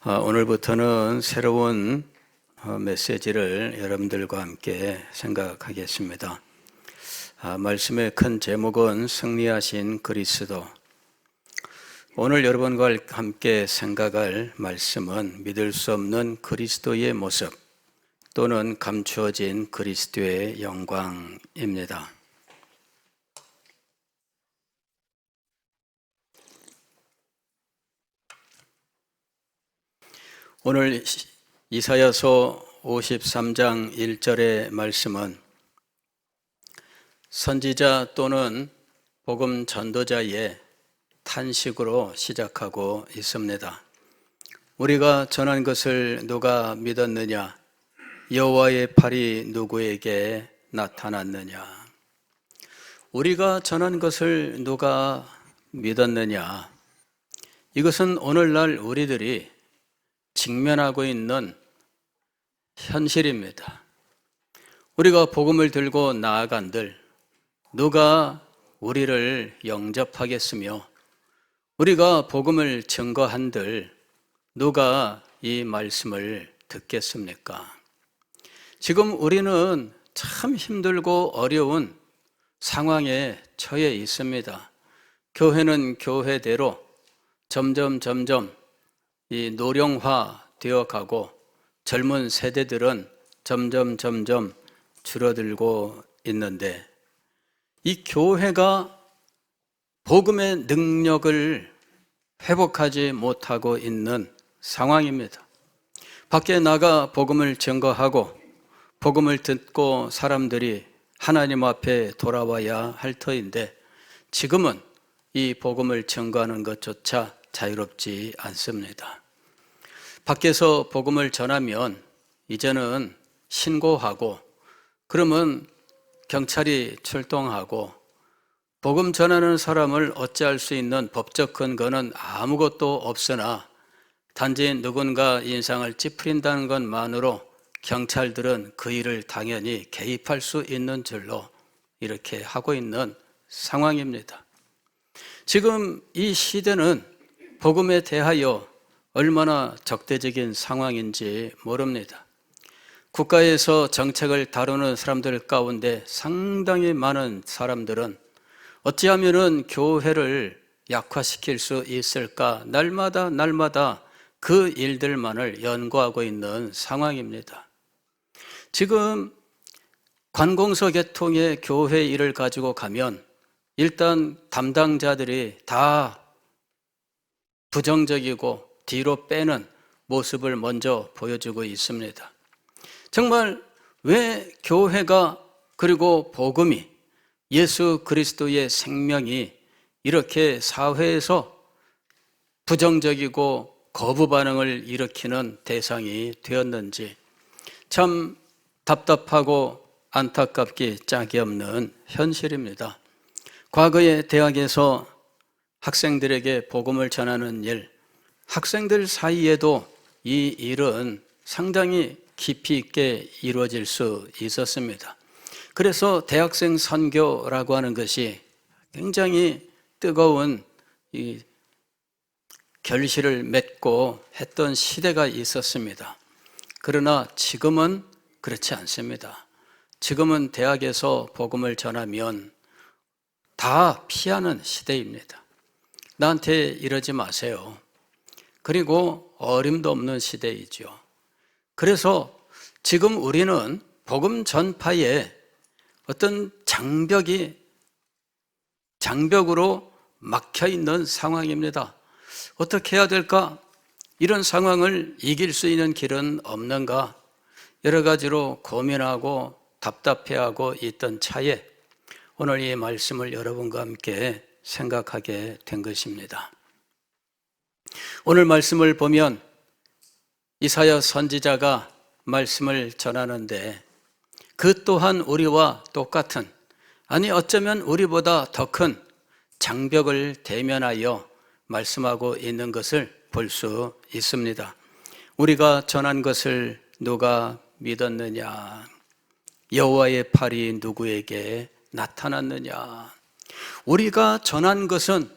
오늘부터는 새로운 메시지를 여러분들과 함께 생각하겠습니다. 말씀의 큰 제목은 승리하신 그리스도. 오늘 여러분과 함께 생각할 말씀은 믿을 수 없는 그리스도의 모습 또는 감추어진 그리스도의 영광입니다. 오늘 이사야서 53장 1절의 말씀은 선지자 또는 복음 전도자의 탄식으로 시작하고 있습니다. 우리가 전한 것을 누가 믿었느냐? 여호와의 팔이 누구에게 나타났느냐? 우리가 전한 것을 누가 믿었느냐? 이것은 오늘날 우리들이 직면하고 있는 현실입니다. 우리가 복음을 들고 나아간들 누가 우리를 영접하겠으며 우리가 복음을 증거한들 누가 이 말씀을 듣겠습니까? 지금 우리는 참 힘들고 어려운 상황에 처해 있습니다. 교회는 교회대로 점점 이 노령화 되어 가고 젊은 세대들은 점점 줄어들고 있는데 이 교회가 복음의 능력을 회복하지 못하고 있는 상황입니다. 밖에 나가 복음을 증거하고 복음을 듣고 사람들이 하나님 앞에 돌아와야 할 터인데 지금은 이 복음을 증거하는 것조차 자유롭지 않습니다. 밖에서 복음을 전하면 이제는 신고하고 그러면 경찰이 출동하고 복음 전하는 사람을 어찌할 수 있는 법적 근거는 아무것도 없으나 단지 누군가 인상을 찌푸린다는 것만으로 경찰들은 그 일을 당연히 개입할 수 있는 줄로 이렇게 하고 있는 상황입니다. 지금 이 시대는 복음에 대하여 얼마나 적대적인 상황인지 모릅니다. 국가에서 정책을 다루는 사람들 가운데 상당히 많은 사람들은 어찌하면 교회를 약화시킬 수 있을까 날마다 그 일들만을 연구하고 있는 상황입니다. 지금 관공서 계통의 교회 일을 가지고 가면 일단 담당자들이 다 부정적이고 뒤로 빼는 모습을 먼저 보여주고 있습니다. 정말 왜 교회가 그리고 복음이 예수 그리스도의 생명이 이렇게 사회에서 부정적이고 거부 반응을 일으키는 대상이 되었는지 참 답답하고 안타깝기 짝이 없는 현실입니다. 과거에 대학에서 학생들에게 복음을 전하는 일, 학생들 사이에도 이 일은 상당히 깊이 있게 이루어질 수 있었습니다. 그래서 대학생 선교라고 하는 것이 굉장히 뜨거운 이 결실을 맺고 했던 시대가 있었습니다. 그러나 지금은 그렇지 않습니다. 지금은 대학에서 복음을 전하면 다 피하는 시대입니다. 나한테 이러지 마세요. 그리고 어림도 없는 시대이죠. 그래서 지금 우리는 복음 전파에 어떤 장벽으로 막혀 있는 상황입니다. 어떻게 해야 될까? 이런 상황을 이길 수 있는 길은 없는가? 여러 가지로 고민하고 답답해하고 있던 차에 오늘 이 말씀을 여러분과 함께 생각하게 된 것입니다. 오늘 말씀을 보면 이사야 선지자가 말씀을 전하는데 그 또한 우리와 똑같은, 아니 어쩌면 우리보다 더 큰 장벽을 대면하여 말씀하고 있는 것을 볼 수 있습니다. 우리가 전한 것을 누가 믿었느냐? 여호와의 팔이 누구에게 나타났느냐? 우리가 전한 것은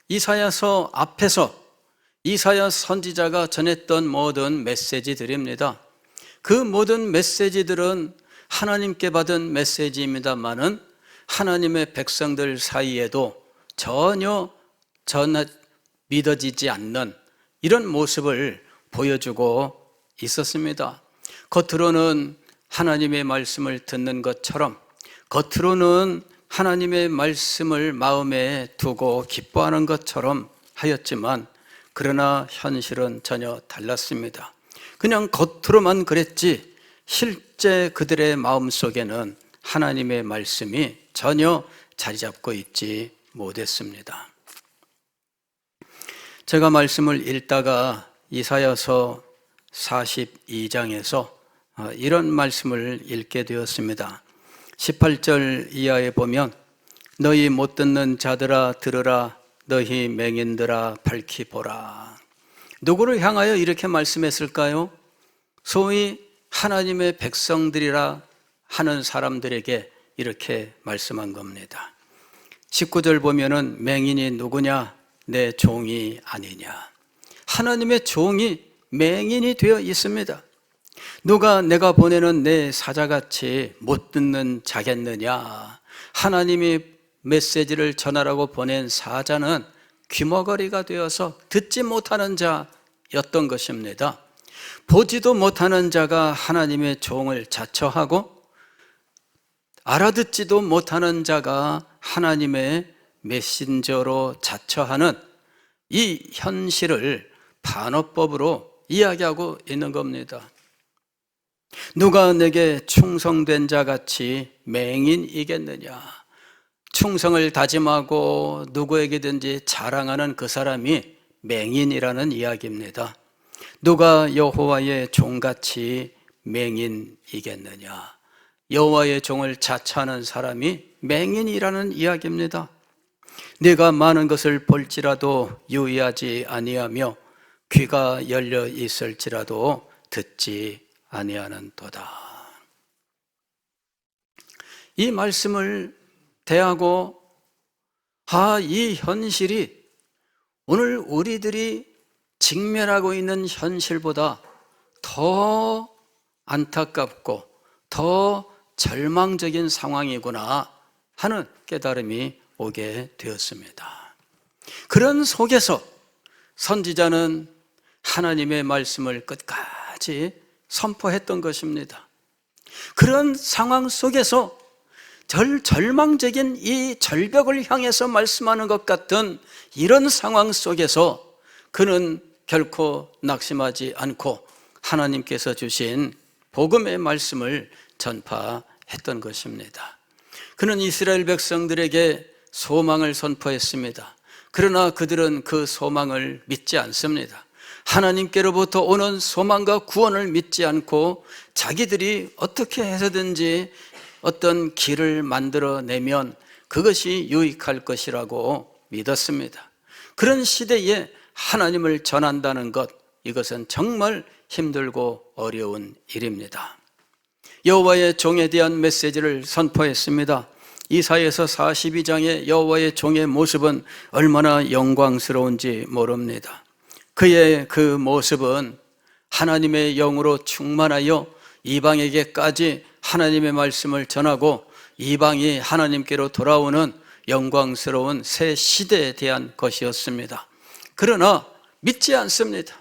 이사야서 앞에서 이사야 선지자가 전했던 모든 메시지들입니다. 그 모든 메시지들은 하나님께 받은 메시지입니다만은 하나님의 백성들 사이에도 전혀 믿어지지 않는 이런 모습을 보여주고 있었습니다. 겉으로는 하나님의 말씀을 듣는 것처럼, 겉으로는 하나님의 말씀을 마음에 두고 기뻐하는 것처럼 하였지만, 그러나 현실은 전혀 달랐습니다. 그냥 겉으로만 그랬지 실제 그들의 마음속에는 하나님의 말씀이 전혀 자리 잡고 있지 못했습니다. 제가 말씀을 읽다가 이사야서 42장에서 이런 말씀을 읽게 되었습니다. 18절 이하에 보면 너희 못 듣는 자들아 들으라, 너희 맹인들아 밝히 보라. 누구를 향하여 이렇게 말씀했을까요? 소위 하나님의 백성들이라 하는 사람들에게 이렇게 말씀한 겁니다. 19절 보면은 맹인이 누구냐? 내 종이 아니냐. 하나님의 종이 맹인이 되어 있습니다. 누가 내가 보내는 내 사자같이 못 듣는 자겠느냐? 하나님이 메시지를 전하라고 보낸 사자는 귀머거리가 되어서 듣지 못하는 자였던 것입니다. 보지도 못하는 자가 하나님의 종을 자처하고 알아듣지도 못하는 자가 하나님의 메신저로 자처하는 이 현실을 반어법으로 이야기하고 있는 겁니다. 누가 내게 충성된 자같이 맹인이겠느냐? 충성을 다짐하고 누구에게든지 자랑하는 그 사람이 맹인이라는 이야기입니다. 누가 여호와의 종같이 맹인이겠느냐? 여호와의 종을 자처하는 사람이 맹인이라는 이야기입니다. 네가 많은 것을 볼지라도 유의하지 아니하며 귀가 열려 있을지라도 듣지 아니하는도다. 이 말씀을 대하고 이 현실이 오늘 우리들이 직면하고 있는 현실보다 더 안타깝고 더 절망적인 상황이구나 하는 깨달음이 오게 되었습니다. 그런 속에서 선지자는 하나님의 말씀을 끝까지 선포했던 것입니다. 그런 상황 속에서 절망적인 이 절벽을 향해서 말씀하는 것 같은 이런 상황 속에서 그는 결코 낙심하지 않고 하나님께서 주신 복음의 말씀을 전파했던 것입니다. 그는 이스라엘 백성들에게 소망을 선포했습니다. 그러나 그들은 그 소망을 믿지 않습니다. 하나님께로부터 오는 소망과 구원을 믿지 않고 자기들이 어떻게 해서든지 어떤 길을 만들어내면 그것이 유익할 것이라고 믿었습니다. 그런 시대에 하나님을 전한다는 것, 이것은 정말 힘들고 어려운 일입니다. 여호와의 종에 대한 메시지를 선포했습니다. 이사야서 42장의 여호와의 종의 모습은 얼마나 영광스러운지 모릅니다. 그의 그 모습은 하나님의 영으로 충만하여 이방에게까지 하나님의 말씀을 전하고 이방이 하나님께로 돌아오는 영광스러운 새 시대에 대한 것이었습니다. 그러나 믿지 않습니다.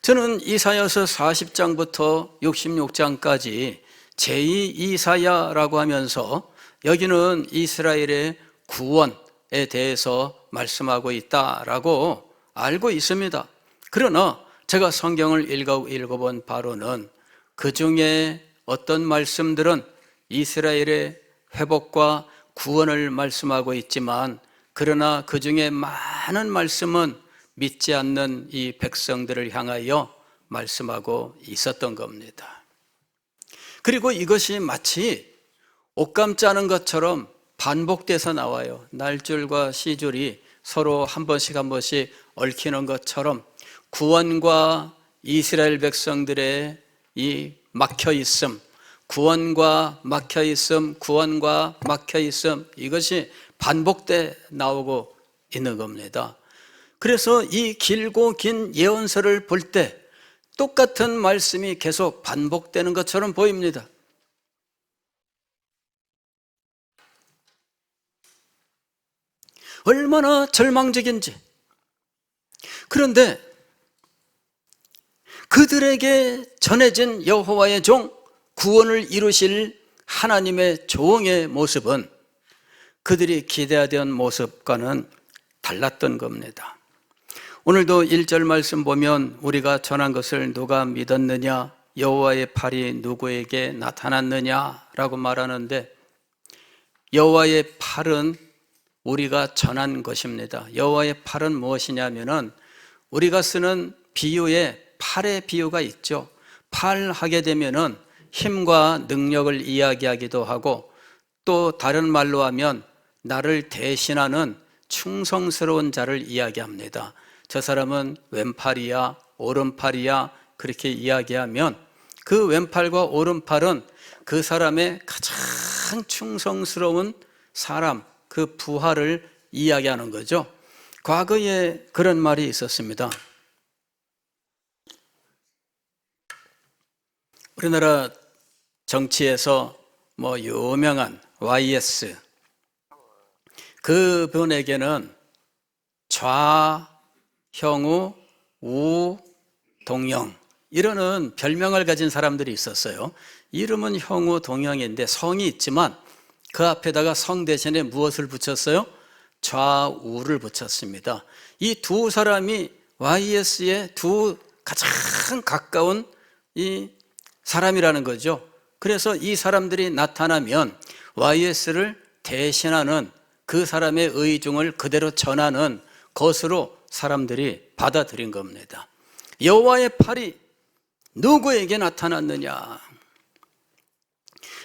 저는 이사야서 40장부터 66장까지 제2 이사야라고 하면서 여기는 이스라엘의 구원에 대해서 말씀하고 있다라고 알고 있습니다. 그러나 제가 성경을 읽어본 바로는 그 중에 어떤 말씀들은 이스라엘의 회복과 구원을 말씀하고 있지만, 그러나 그 중에 많은 말씀은 믿지 않는 이 백성들을 향하여 말씀하고 있었던 겁니다. 그리고 이것이 마치 옷감 짜는 것처럼 반복돼서 나와요. 날줄과 시줄이 서로 한 번씩 얽히는 것처럼 구원과 이스라엘 백성들의 이 막혀있음, 구원과 막혀있음, 구원과 막혀있음, 이것이 반복돼 나오고 있는 겁니다. 그래서 이 길고 긴 예언서를 볼 때 똑같은 말씀이 계속 반복되는 것처럼 보입니다. 얼마나 절망적인지. 그런데 그들에게 전해진 여호와의 종, 구원을 이루실 하나님의 종의 모습은 그들이 기대하던 모습과는 달랐던 겁니다. 오늘도 1절 말씀 보면 우리가 전한 것을 누가 믿었느냐, 여호와의 팔이 누구에게 나타났느냐라고 말하는데, 여호와의 팔은 우리가 전한 것입니다. 여호와의 팔은 무엇이냐면은 우리가 쓰는 비유에 팔의 비유가 있죠. 팔 하게 되면은 힘과 능력을 이야기하기도 하고, 또 다른 말로 하면 나를 대신하는 충성스러운 자를 이야기합니다. 저 사람은 왼팔이야, 오른팔이야, 그렇게 이야기하면 그 왼팔과 오른팔은 그 사람의 가장 충성스러운 사람, 그 부하를 이야기하는 거죠. 과거에 그런 말이 있었습니다. 우리나라 정치에서 유명한 YS, 그분에게는 좌형우 우동영 이러는 별명을 가진 사람들이 있었어요. 이름은 형우 동영인데 성이 있지만 그 앞에다가 성 대신에 무엇을 붙였어요? 좌우를 붙였습니다. 이 두 사람이 YS의 두 가장 가까운 이 사람이라는 거죠. 그래서 이 사람들이 나타나면 YS를 대신하는 그 사람의 의중을 그대로 전하는 것으로 사람들이 받아들인 겁니다. 여호와의 팔이 누구에게 나타났느냐?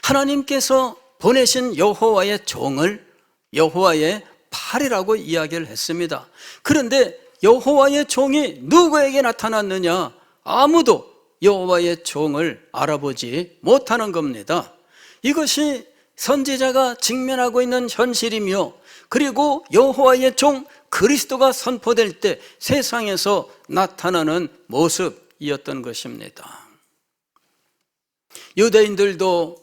하나님께서 보내신 여호와의 종을 여호와의 팔이라고 이야기를 했습니다. 그런데 여호와의 종이 누구에게 나타났느냐? 아무도 여호와의 종을 알아보지 못하는 겁니다. 이것이 선지자가 직면하고 있는 현실이며, 그리고 여호와의 종 그리스도가 선포될 때 세상에서 나타나는 모습이었던 것입니다. 유대인들도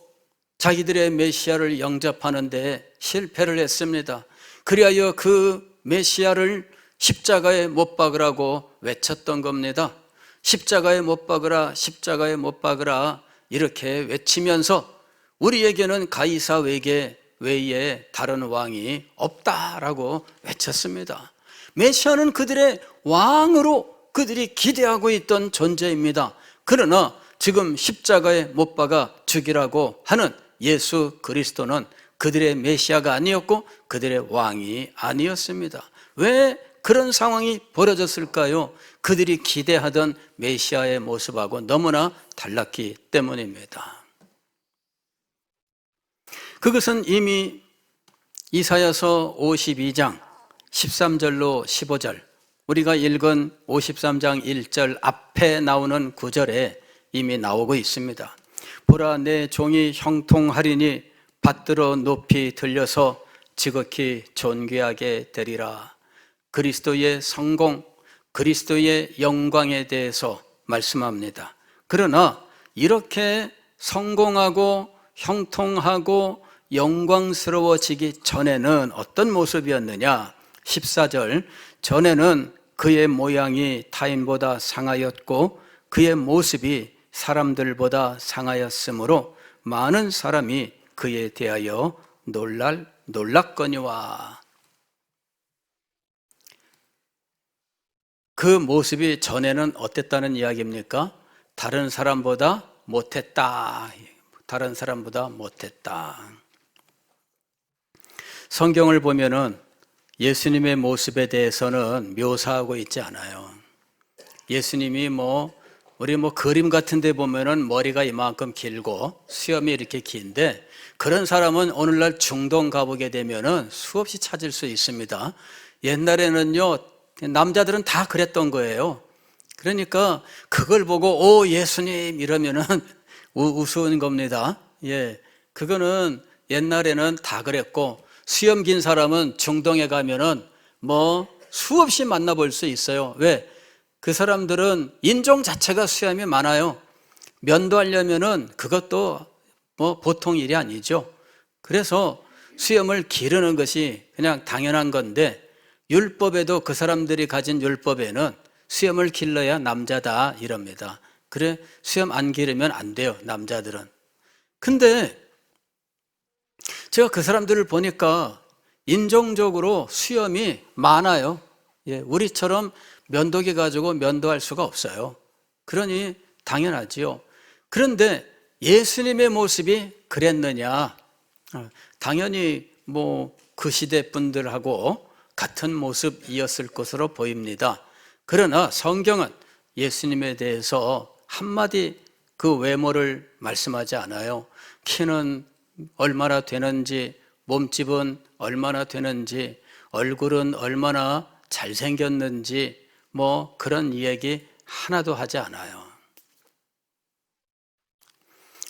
자기들의 메시아를 영접하는 데 실패를 했습니다. 그리하여 그 메시아를 십자가에 못 박으라고 외쳤던 겁니다. 십자가에 못 박으라, 십자가에 못 박으라 이렇게 외치면서 우리에게는 가이사 외에 다른 왕이 없다라고 외쳤습니다. 메시아는 그들의 왕으로 그들이 기대하고 있던 존재입니다. 그러나 지금 십자가에 못 박아 죽이라고 하는 예수 그리스도는 그들의 메시아가 아니었고 그들의 왕이 아니었습니다. 왜 그런 상황이 벌어졌을까요? 그들이 기대하던 메시아의 모습하고 너무나 달랐기 때문입니다. 그것은 이미 이사야서 52장 13절로 15절, 우리가 읽은 53장 1절 앞에 나오는 구절에 이미 나오고 있습니다. 보라, 내 종이 형통하리니 받들어 높이 들려서 지극히 존귀하게 되리라. 그리스도의 성공, 그리스도의 영광에 대해서 말씀합니다. 그러나 이렇게 성공하고 형통하고 영광스러워지기 전에는 어떤 모습이었느냐? 14절, 전에는 그의 모양이 타인보다 상하였고 그의 모습이 사람들보다 상하였으므로 많은 사람이 그에 대하여 놀랐거니와. 그 모습이 전에는 어땠다는 이야기입니까? 다른 사람보다 못했다. 다른 사람보다 못했다. 성경을 보면은 예수님의 모습에 대해서는 묘사하고 있지 않아요. 예수님이 우리 그림 같은 데 보면은 머리가 이만큼 길고 수염이 이렇게 긴데, 그런 사람은 오늘날 중동 가보게 되면은 수없이 찾을 수 있습니다. 옛날에는요, 남자들은 다 그랬던 거예요. 그러니까 그걸 보고 오 예수님 이러면은 우스운 겁니다. 예, 그거는 옛날에는 다 그랬고, 수염 긴 사람은 중동에 가면은 수없이 만나볼 수 있어요. 왜? 그 사람들은 인종 자체가 수염이 많아요. 면도하려면은 그것도 뭐 보통 일이 아니죠. 그래서 수염을 기르는 것이 그냥 당연한 건데, 율법에도 그 사람들이 가진 율법에는 수염을 길러야 남자다 이럽니다. 그래, 수염 안 기르면 안 돼요, 남자들은. 근데 제가 그 사람들을 보니까 인종적으로 수염이 많아요. 예, 우리처럼 면도기 가지고 면도할 수가 없어요. 그러니 당연하지요. 그런데 예수님의 모습이 그랬느냐? 당연히 뭐 그 시대 분들하고 같은 모습이었을 것으로 보입니다. 그러나 성경은 예수님에 대해서 한마디 그 외모를 말씀하지 않아요. 키는 얼마나 되는지, 몸집은 얼마나 되는지, 얼굴은 얼마나 잘생겼는지, 뭐 그런 이야기 하나도 하지 않아요.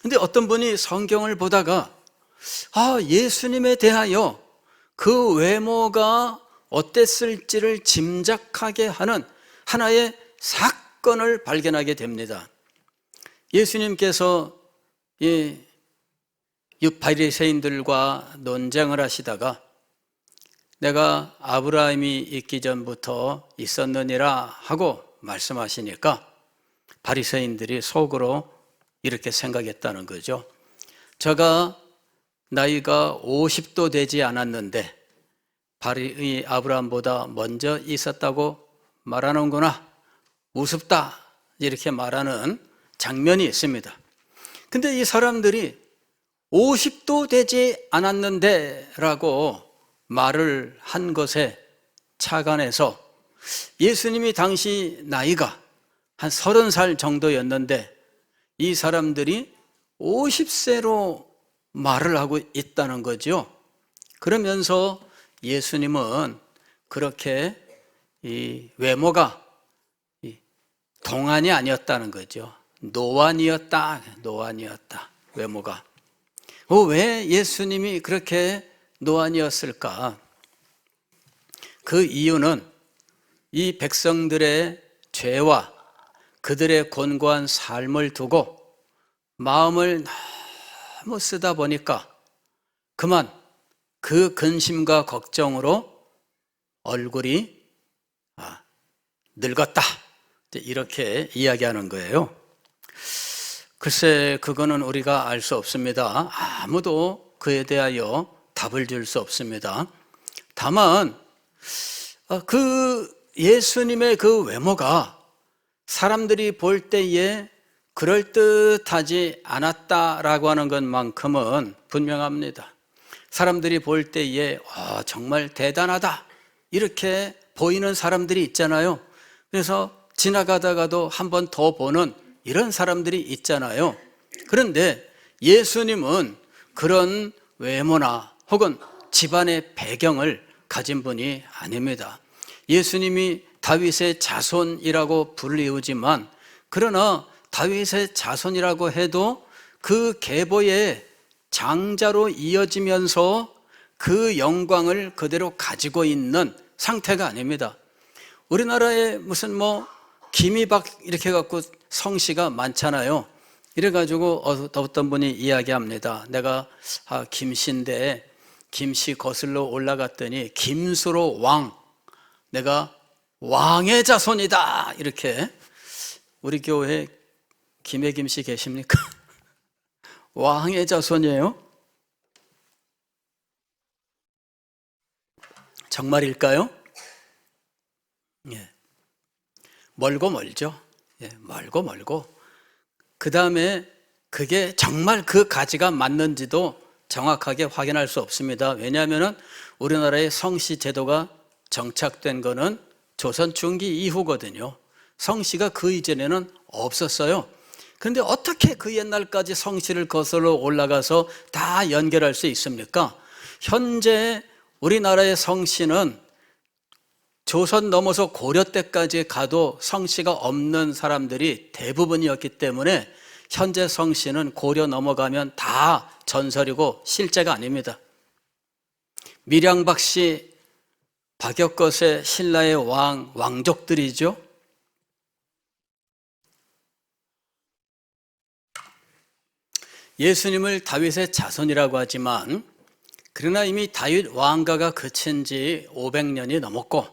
근데 어떤 분이 성경을 보다가 예수님에 대하여 그 외모가 어땠을지를 짐작하게 하는 하나의 사건을 발견하게 됩니다. 예수님께서 바리새인들과 논쟁을 하시다가 내가 아브라함이 있기 전부터 있었느니라 하고 말씀하시니까 바리새인들이 속으로 이렇게 생각했다는 거죠. 저가 나이가 50도 되지 않았는데 아브라함보다 먼저 있었다고 말하는구나, 우습다, 이렇게 말하는 장면이 있습니다. 근데 이 사람들이 50도 되지 않았는데 라고 말을 한 것에 착안해서 예수님이 당시 나이가 한 30살 정도였는데 이 사람들이 50세로 말을 하고 있다는 거죠. 그러면서 예수님은 그렇게 이 외모가 동안이 아니었다는 거죠. 노안이었다, 외모가. 왜 예수님이 그렇게 노안이었을까? 그 이유는 이 백성들의 죄와 그들의 곤고한 삶을 두고 마음을 너무 쓰다 보니까 그만 그 근심과 걱정으로 얼굴이 늙었다, 이렇게 이야기하는 거예요. 글쎄, 그거는 우리가 알 수 없습니다. 아무도 그에 대하여 답을 줄 수 없습니다. 다만 그 예수님의 그 외모가 사람들이 볼 때에 그럴듯하지 않았다라고 하는 것만큼은 분명합니다. 사람들이 볼 때에 정말 대단하다, 이렇게 보이는 사람들이 있잖아요. 그래서 지나가다가도 한 번 더 보는 이런 사람들이 있잖아요. 그런데 예수님은 그런 외모나 혹은 집안의 배경을 가진 분이 아닙니다. 예수님이 다윗의 자손이라고 불리우지만, 그러나 다윗의 자손이라고 해도 그 계보의 장자로 이어지면서 그 영광을 그대로 가지고 있는 상태가 아닙니다. 우리나라에 무슨 김이박 이렇게 갖고 성씨가 많잖아요. 이래가지고 어떤 분이 이야기합니다. 내가 김씨인데 김씨 거슬러 올라갔더니 김수로 왕, 내가 왕의 자손이다, 이렇게. 우리 교회에 김혜김 씨 계십니까? 왕의 자손이에요? 정말일까요? 예. 멀죠. 예, 멀고. 그 다음에 그게 정말 그 가지가 맞는지도 정확하게 확인할 수 없습니다. 왜냐하면 우리나라의 성씨 제도가 정착된 거는 조선 중기 이후거든요. 성씨가 그 이전에는 없었어요. 그런데 어떻게 그 옛날까지 성씨를 거슬러 올라가서 다 연결할 수 있습니까? 현재 우리나라의 성씨는 조선 넘어서 고려 때까지 가도 성씨가 없는 사람들이 대부분이었기 때문에 현재 성씨는 고려 넘어가면 다 전설이고 실제가 아닙니다. 밀양박 씨 박역것의 신라의 왕족들이죠. 예수님을 다윗의 자손이라고 하지만 그러나 이미 다윗 왕가가 그친 지 500년이 넘었고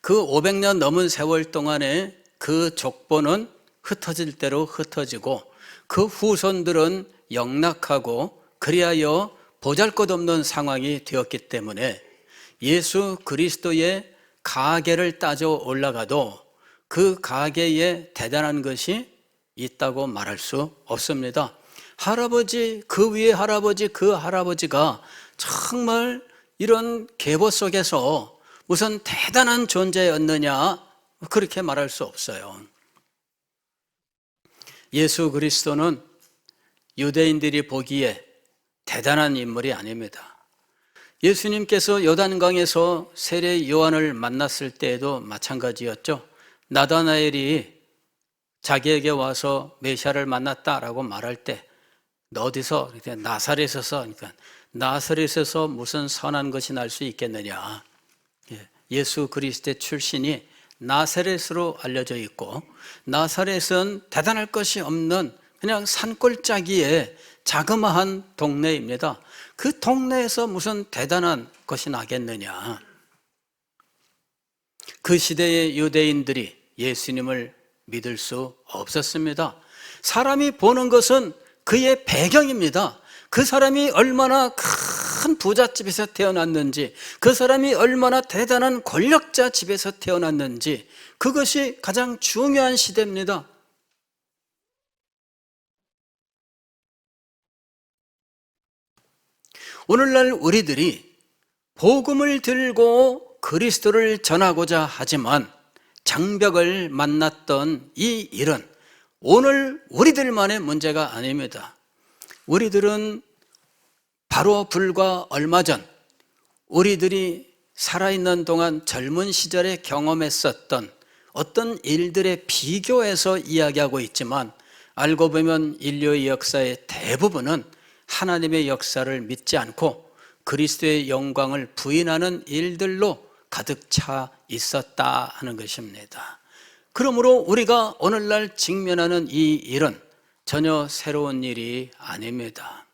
그 500년 넘은 세월 동안에 그 족보는 흩어질 대로 흩어지고 그 후손들은 영락하고 그리하여 보잘것없는 상황이 되었기 때문에 예수 그리스도의 가계를 따져 올라가도 그 가계에 대단한 것이 있다고 말할 수 없습니다. 할아버지, 그 위에 할아버지, 그 할아버지가 정말 이런 계보 속에서 무슨 대단한 존재였느냐, 그렇게 말할 수 없어요. 예수 그리스도는 유대인들이 보기에 대단한 인물이 아닙니다. 예수님께서 요단강에서 세례 요한을 만났을 때에도 마찬가지였죠. 나다나엘이 자기에게 와서 메시아를 만났다라고 말할 때 너 어디서? 나사렛에서. 그러니까 나사렛에서 무슨 선한 것이 날 수 있겠느냐. 예수 그리스도의 출신이 나사렛으로 알려져 있고 나사렛은 대단할 것이 없는 그냥 산골짜기에 자그마한 동네입니다. 그 동네에서 무슨 대단한 것이 나겠느냐. 그 시대의 유대인들이 예수님을 믿을 수 없었습니다. 사람이 보는 것은 그의 배경입니다. 그 사람이 얼마나 큰 부잣집에서 태어났는지, 그 사람이 얼마나 대단한 권력자 집에서 태어났는지, 그것이 가장 중요한 시대입니다. 오늘날 우리들이 복음을 들고 그리스도를 전하고자 하지만 장벽을 만났던 이 일은 오늘 우리들만의 문제가 아닙니다. 우리들은 바로 불과 얼마 전 우리들이 살아있는 동안 젊은 시절에 경험했었던 어떤 일들에 비교해서 이야기하고 있지만 알고 보면 인류의 역사의 대부분은 하나님의 역사를 믿지 않고 그리스도의 영광을 부인하는 일들로 가득 차 있었다 하는 것입니다. 그러므로 우리가 오늘날 직면하는 이 일은 전혀 새로운 일이 아닙니다.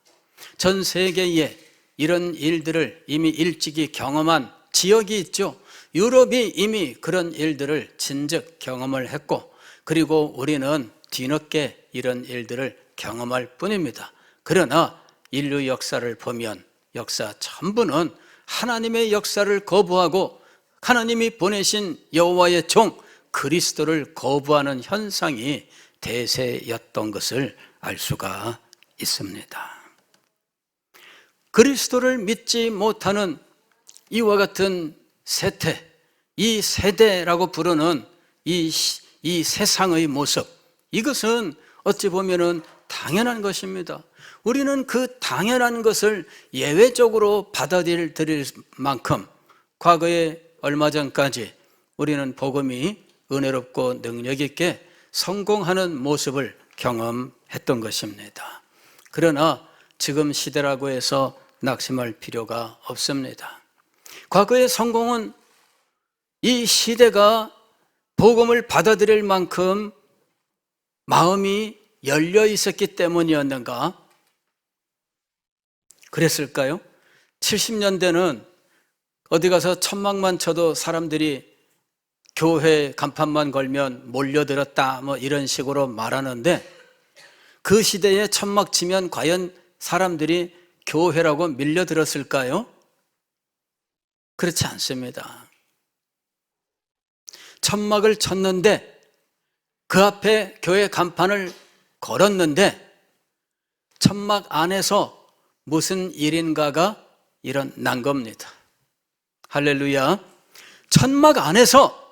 전 세계에 이런 일들을 이미 일찍이 경험한 지역이 있죠. 유럽이 이미 그런 일들을 진즉 경험을 했고 그리고 우리는 뒤늦게 이런 일들을 경험할 뿐입니다. 그러나 인류 역사를 보면 역사 전부는 하나님의 역사를 거부하고 하나님이 보내신 여호와의 종 그리스도를 거부하는 현상이 대세였던 것을 알 수가 있습니다. 그리스도를 믿지 못하는 이와 같은 세태, 이 세대라고 부르는 이 세상의 모습, 이것은 어찌 보면은 당연한 것입니다. 우리는 그 당연한 것을 예외적으로 받아들일 만큼 과거에 얼마 전까지 우리는 복음이 은혜롭고 능력 있게 성공하는 모습을 경험했던 것입니다. 그러나 지금 시대라고 해서 낙심할 필요가 없습니다. 과거의 성공은 이 시대가 복음을 받아들일 만큼 마음이 열려 있었기 때문이었는가? 그랬을까요? 70년대는 어디 가서 천막만 쳐도 사람들이 교회 간판만 걸면 몰려들었다 뭐 이런 식으로 말하는데 그 시대에 천막 치면 과연 사람들이 교회라고 밀려들었을까요? 그렇지 않습니다. 천막을 쳤는데 그 앞에 교회 간판을 걸었는데 천막 안에서 무슨 일인가가 일어난 겁니다. 할렐루야. 천막 안에서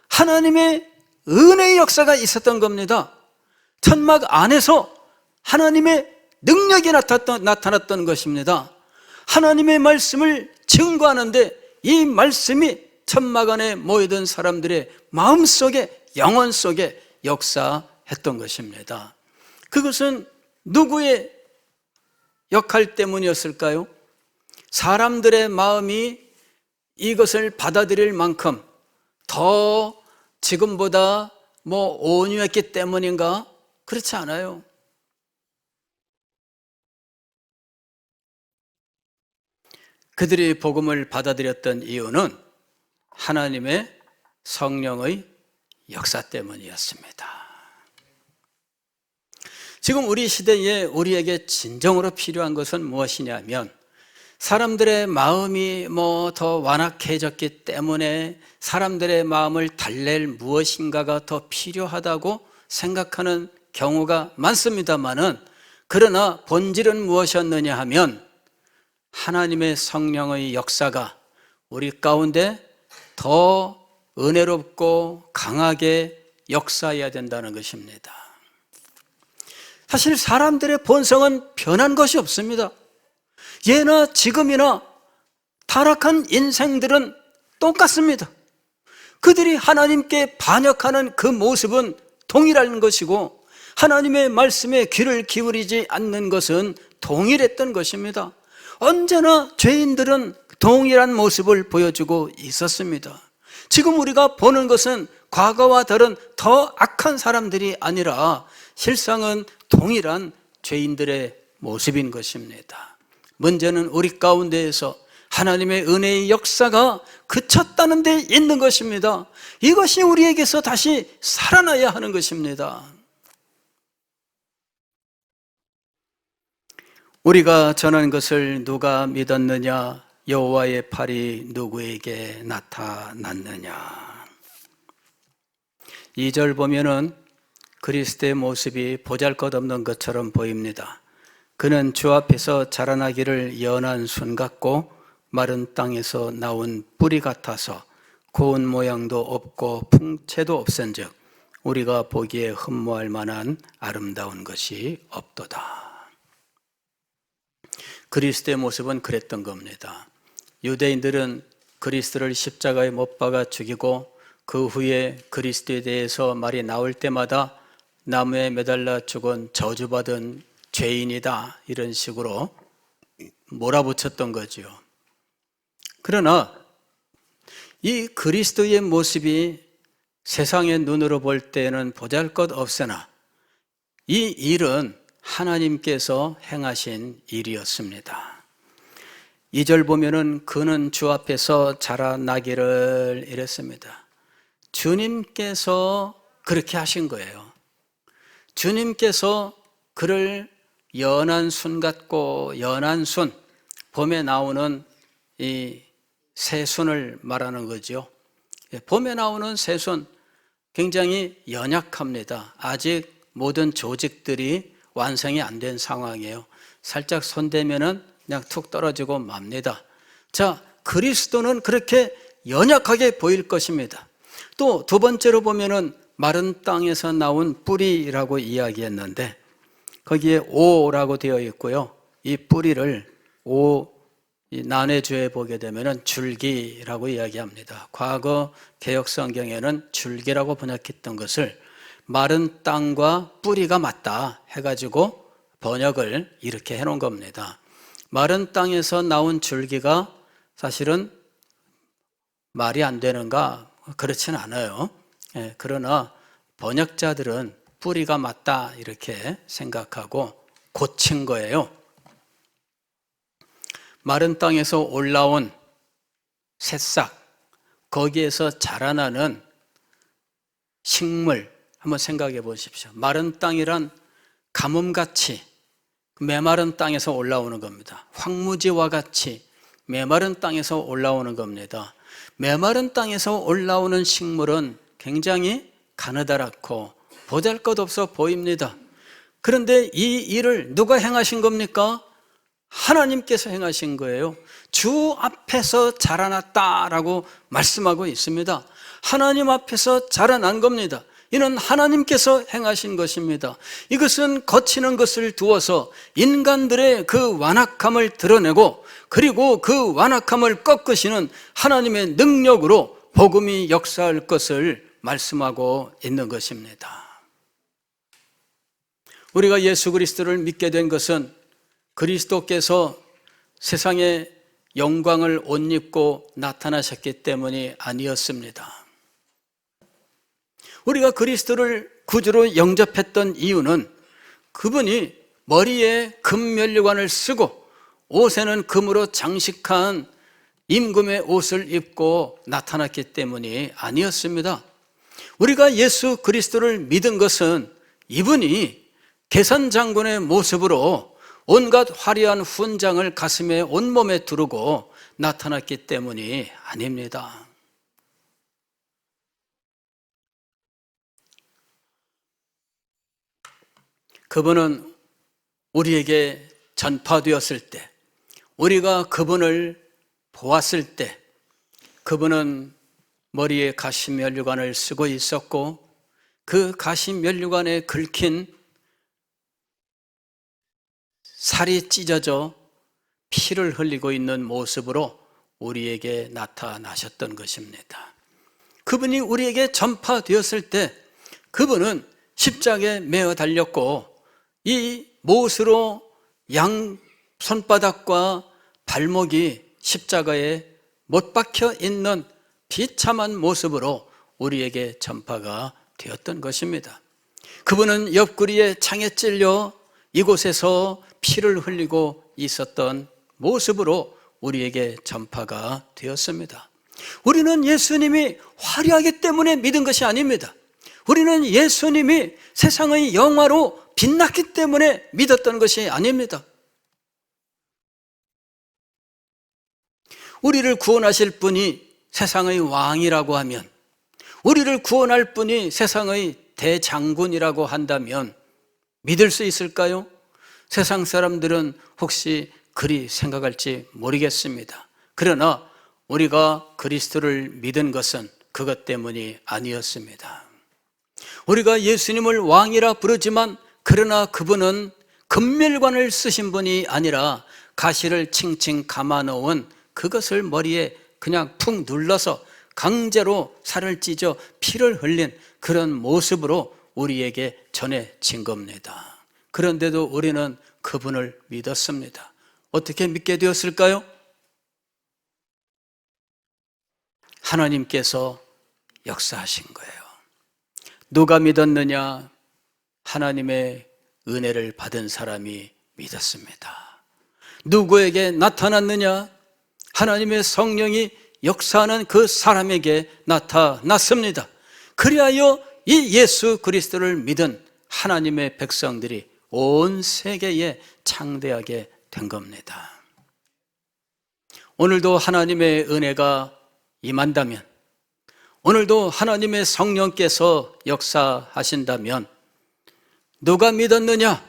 하나님의 은혜의 역사가 있었던 겁니다. 천막 안에서 하나님의 능력이 나타났던 것입니다. 하나님의 말씀을 증거하는데 이 말씀이 천막 안에 모여든 사람들의 마음속에, 영혼 속에 역사했던 것입니다. 그것은 누구의 역할 때문이었을까요? 사람들의 마음이 이것을 받아들일 만큼 더 지금보다 온유했기 때문인가? 그렇지 않아요. 그들이 복음을 받아들였던 이유는 하나님의 성령의 역사 때문이었습니다. 지금 우리 시대에 우리에게 진정으로 필요한 것은 무엇이냐면, 사람들의 마음이 더 완악해졌기 때문에 사람들의 마음을 달랠 무엇인가가 더 필요하다고 생각하는 경우가 많습니다만은, 그러나 본질은 무엇이었느냐 하면 하나님의 성령의 역사가 우리 가운데 더 은혜롭고 강하게 역사해야 된다는 것입니다. 사실 사람들의 본성은 변한 것이 없습니다. 예나 지금이나 타락한 인생들은 똑같습니다. 그들이 하나님께 반역하는 그 모습은 동일한 것이고, 하나님의 말씀에 귀를 기울이지 않는 것은 동일했던 것입니다. 언제나 죄인들은 동일한 모습을 보여주고 있었습니다. 지금 우리가 보는 것은 과거와 다른 더 악한 사람들이 아니라 실상은 동일한 죄인들의 모습인 것입니다. 문제는 우리 가운데에서 하나님의 은혜의 역사가 그쳤다는 데 있는 것입니다. 이것이 우리에게서 다시 살아나야 하는 것입니다. 우리가 전한 것을 누가 믿었느냐? 여호와의 팔이 누구에게 나타났느냐? 2절 보면은 그리스도의 모습이 보잘것없는 것처럼 보입니다. 그는 주 앞에서 자라나기를 연한 순 같고 마른 땅에서 나온 뿌리 같아서 고운 모양도 없고 풍채도 없은즉 우리가 보기에 흠모할 만한 아름다운 것이 없도다. 그리스도의 모습은 그랬던 겁니다. 유대인들은 그리스도를 십자가에 못 박아 죽이고 그 후에 그리스도에 대해서 말이 나올 때마다 나무에 매달려 죽은 저주받은 죄인이다, 이런 식으로 몰아붙였던 거죠. 그러나 이 그리스도의 모습이 세상의 눈으로 볼 때는 보잘것없으나 이 일은 하나님께서 행하신 일이었습니다. 2절 보면은 그는 주 앞에서 자라나기를 이랬습니다. 주님께서 그렇게 하신 거예요. 주님께서 그를 연한 순 같고, 연한 순, 봄에 나오는 이 새순을 말하는 거죠. 봄에 나오는 새순 굉장히 연약합니다. 아직 모든 조직들이 완성이 안 된 상황이에요. 살짝 손대면은 그냥 툭 떨어지고 맙니다. 자, 그리스도는 그렇게 연약하게 보일 것입니다. 또 두 번째로 보면은 마른 땅에서 나온 뿌리라고 이야기했는데 거기에 오라고 되어 있고요. 이 뿌리를 난해주에 보게 되면은 줄기라고 이야기합니다. 과거 개역 성경에는 줄기라고 번역했던 것을 마른 땅과 뿌리가 맞다 해가지고 번역을 이렇게 해놓은 겁니다. 마른 땅에서 나온 줄기가 사실은 말이 안 되는가? 그렇지는 않아요. 그러나 번역자들은 뿌리가 맞다 이렇게 생각하고 고친 거예요. 마른 땅에서 올라온 새싹, 거기에서 자라나는 식물 한번 생각해 보십시오. 마른 땅이란 가뭄같이 메마른 땅에서 올라오는 겁니다. 황무지와 같이 메마른 땅에서 올라오는 겁니다. 메마른 땅에서 올라오는 식물은 굉장히 가느다랗고 보잘것없어 보입니다. 그런데 이 일을 누가 행하신 겁니까? 하나님께서 행하신 거예요. 주 앞에서 자라났다라고 말씀하고 있습니다. 하나님 앞에서 자라난 겁니다. 이는 하나님께서 행하신 것입니다. 이것은 거치는 것을 두어서 인간들의 그 완악함을 드러내고, 그리고 그 완악함을 꺾으시는 하나님의 능력으로 복음이 역사할 것을 말씀하고 있는 것입니다. 우리가 예수 그리스도를 믿게 된 것은 그리스도께서 세상에 영광을 옷 입고 나타나셨기 때문이 아니었습니다. 우리가 그리스도를 구주로 영접했던 이유는 그분이 머리에 금면류관을 쓰고 옷에는 금으로 장식한 임금의 옷을 입고 나타났기 때문이 아니었습니다. 우리가 예수 그리스도를 믿은 것은 이분이 계산장군의 모습으로 온갖 화려한 훈장을 가슴에 온몸에 두르고 나타났기 때문이 아닙니다. 그분은 우리에게 전파되었을 때, 우리가 그분을 보았을 때, 그분은 머리에 가시면류관을 쓰고 있었고 그 가시면류관에 긁힌 살이 찢어져 피를 흘리고 있는 모습으로 우리에게 나타나셨던 것입니다. 그분이 우리에게 전파되었을 때 그분은 십자가에 매어 달렸고 이 못으로 양 손바닥과 발목이 십자가에 못 박혀 있는 비참한 모습으로 우리에게 전파가 되었던 것입니다. 그분은 옆구리에 창에 찔려 이곳에서 피를 흘리고 있었던 모습으로 우리에게 전파가 되었습니다. 우리는 예수님이 화려하기 때문에 믿은 것이 아닙니다. 우리는 예수님이 세상의 영화로 빛났기 때문에 믿었던 것이 아닙니다. 우리를 구원하실 분이 세상의 왕이라고 하면, 우리를 구원할 분이 세상의 대장군이라고 한다면 믿을 수 있을까요? 세상 사람들은 혹시 그리 생각할지 모르겠습니다. 그러나 우리가 그리스도를 믿은 것은 그것 때문이 아니었습니다. 우리가 예수님을 왕이라 부르지만 그러나 그분은 금멸관을 쓰신 분이 아니라 가시를 칭칭 감아 놓은 그것을 머리에 그냥 푹 눌러서 강제로 살을 찢어 피를 흘린 그런 모습으로 우리에게 전해진 겁니다. 그런데도 우리는 그분을 믿었습니다. 어떻게 믿게 되었을까요? 하나님께서 역사하신 거예요. 누가 믿었느냐? 하나님의 은혜를 받은 사람이 믿었습니다. 누구에게 나타났느냐? 하나님의 성령이 역사하는 그 사람에게 나타났습니다. 그리하여 이 예수 그리스도를 믿은 하나님의 백성들이 온 세계에 창대하게 된 겁니다. 오늘도 하나님의 은혜가 임한다면, 오늘도 하나님의 성령께서 역사하신다면 누가 믿었느냐?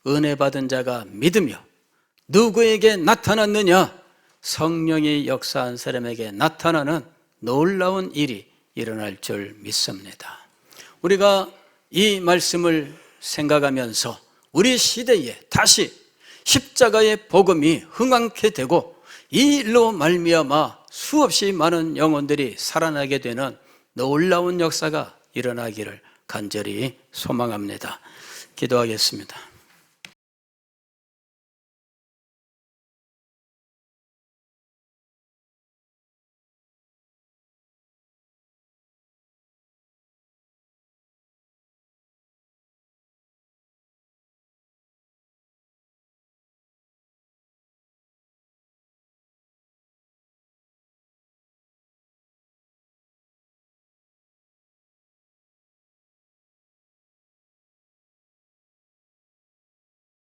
은혜 받은 자가 믿으며 누구에게 나타났느냐? 성령이 역사한 사람에게 나타나는 놀라운 일이 일어날 줄 믿습니다. 우리가 이 말씀을 생각하면서 우리 시대에 다시 십자가의 복음이 흥황케 되고 이 일로 말미암아 수없이 많은 영혼들이 살아나게 되는 놀라운 역사가 일어나기를 간절히 소망합니다. 기도하겠습니다.